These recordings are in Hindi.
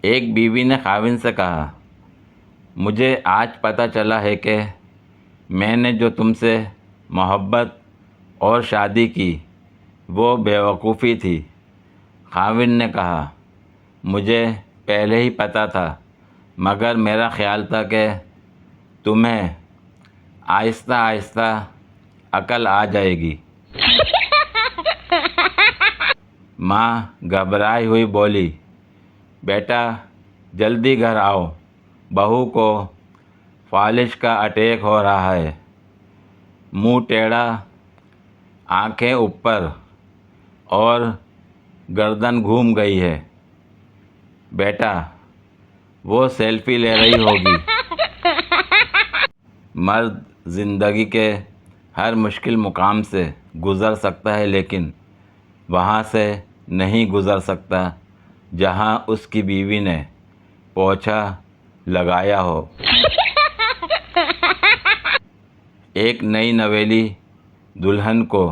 एक बीवी ने खाविन से कहा, मुझे आज पता चला है कि मैंने जो तुमसे मोहब्बत और शादी की वो बेवकूफ़ी थी। खाविन ने कहा, मुझे पहले ही पता था, मगर मेरा ख़्याल था कि तुम्हें आहिस्ता आहिस्ता अकल आ जाएगी। माँ घबराई हुई बोली, बेटा जल्दी घर आओ, बहू को फालिज का अटैक हो रहा है। मुंह टेढ़ा, आंखें ऊपर और गर्दन घूम गई है। बेटा वो सेल्फी ले रही होगी। मर्द ज़िंदगी के हर मुश्किल मुकाम से गुज़र सकता है, लेकिन वहाँ से नहीं गुज़र सकता जहाँ उसकी बीवी ने पोछा लगाया हो। एक नई नवेली दुल्हन को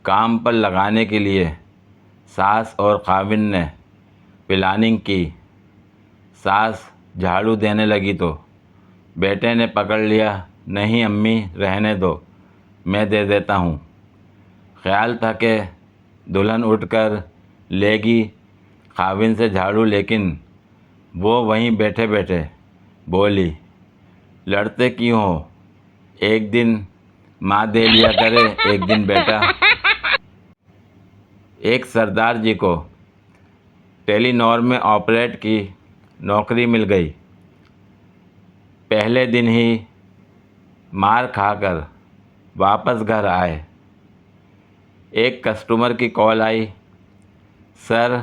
काम पर लगाने के लिए सास और खाविन ने प्लानिंग की। सास झाड़ू देने लगी तो बेटे ने पकड़ लिया, नहीं अम्मी रहने दो, मैं दे देता हूँ। ख्याल था कि दुल्हन उठकर लेगी खाविन से झाड़ू, लेकिन वो वहीं बैठे बैठे बोली, लड़ते क्यों हो? एक दिन माँ दे लिया करे, एक दिन बेटा। एक सरदार जी को टेलीनॉर में ऑपरेट की नौकरी मिल गई। पहले दिन ही मार खाकर वापस घर आए। एक कस्टमर की कॉल आई, सर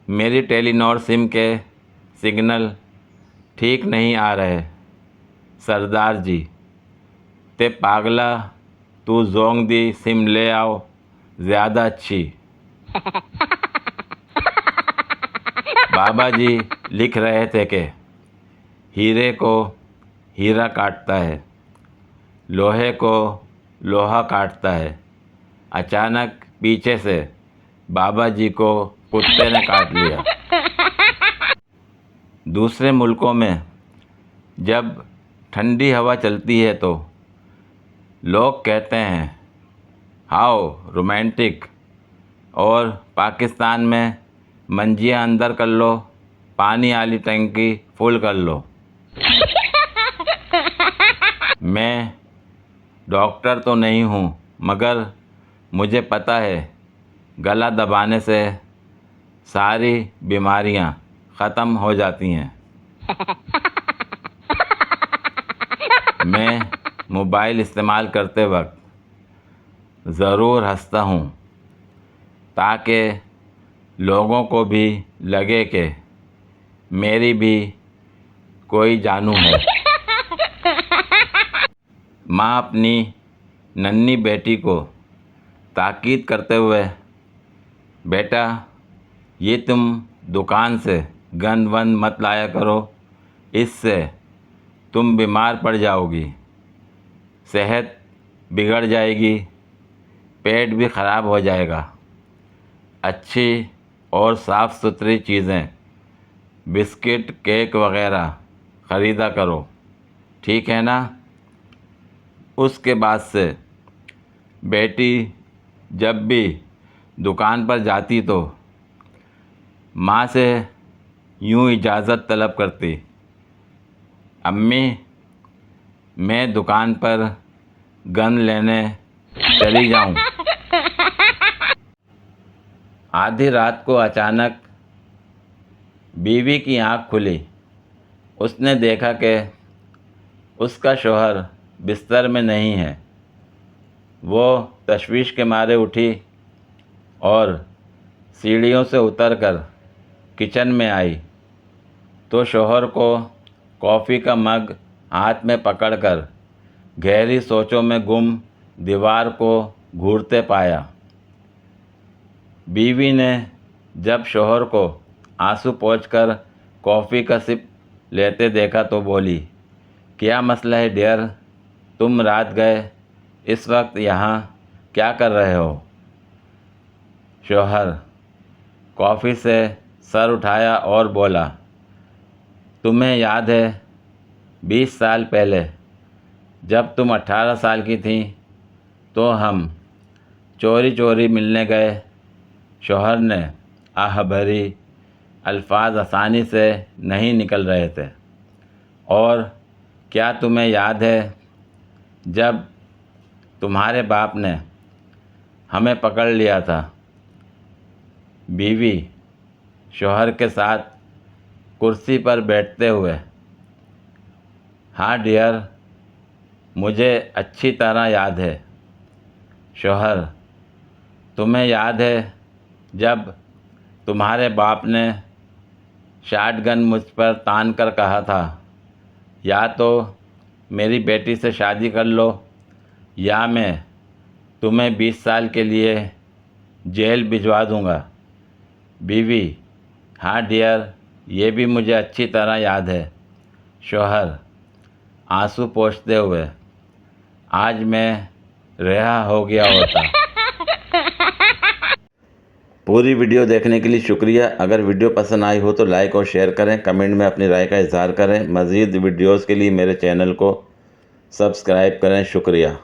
मेरी टेलीनॉर सिम के सिग्नल ठीक नहीं आ रहे। सरदार जी, ते पागला, तू जोंग दी सिम ले आओ, ज़्यादा अच्छी। बाबा जी लिख रहे थे कि हीरे को हीरा काटता है, लोहे को लोहा काटता है। अचानक पीछे से बाबा जी को कुत्ते ने काट लिया। दूसरे मुल्कों में जब ठंडी हवा चलती है तो लोग कहते हैं हाउ रोमांटिक, और पाकिस्तान में मंजिया अंदर कर लो, पानी वाली टंकी फुल कर लो। मैं डॉक्टर तो नहीं हूँ, मगर मुझे पता है गला दबाने से सारी बीमारियाँ ख़त्म हो जाती हैं। मैं मोबाइल इस्तेमाल करते वक्त ज़रूर हंसता हूँ, ताकि लोगों को भी लगे कि मेरी भी कोई जानू है। माँ अपनी नन्ही बेटी को ताकीद करते हुए, बेटा ये तुम दुकान से गंद वंद मत लाया करो, इससे तुम बीमार पड़ जाओगी, सेहत बिगड़ जाएगी, पेट भी ख़राब हो जाएगा। अच्छी और साफ़ सुथरी चीज़ें, बिस्किट केक वग़ैरह ख़रीदा करो, ठीक है ना? उसके बाद से बेटी जब भी दुकान पर जाती तो माँ से यूँ इजाज़त तलब करती, अम्मी मैं दुकान पर गन लेने चली जाऊँ। आधी रात को अचानक बीवी की आँख खुली। उसने देखा कि उसका शौहर बिस्तर में नहीं है। वो तशवीश के मारे उठी और सीढ़ियों से उतरकर किचन में आई तो शौहर को कॉफ़ी का मग हाथ में पकड़कर गहरी सोचों में गुम दीवार को घूरते पाया। बीवी ने जब शौहर को आंसू पोंछकर कॉफ़ी का सिप लेते देखा तो बोली, क्या मसला है डियर? तुम रात गए इस वक्त यहाँ क्या कर रहे हो? शौहर, कॉफ़ी से सर उठाया और बोला, तुम्हें याद है 20 साल पहले जब तुम 18 साल की थीं तो हम चोरी चोरी मिलने गए। शौहर ने आह भरी, अल्फाज आसानी से नहीं निकल रहे थे। और क्या तुम्हें याद है जब तुम्हारे बाप ने हमें पकड़ लिया था? बीवी शौहर के साथ कुर्सी पर बैठते हुए, हाँ डियर, मुझे अच्छी तरह याद है। शौहर, तुम्हें याद है जब तुम्हारे बाप ने शॉटगन मुझ पर तान कर कहा था, या तो मेरी बेटी से शादी कर लो या मैं तुम्हें 20 साल के लिए जेल भिजवा दूंगा। बीवी, हाँ डियर, ये भी मुझे अच्छी तरह याद है। शौहर आंसू पोंछते हुए, आज मैं रिहा हो गया होता। पूरी वीडियो देखने के लिए शुक्रिया। अगर वीडियो पसंद आई हो तो लाइक और शेयर करें, कमेंट में अपनी राय का इज़हार करें। मज़ीद वीडियोज़ के लिए मेरे चैनल को सब्सक्राइब करें। शुक्रिया।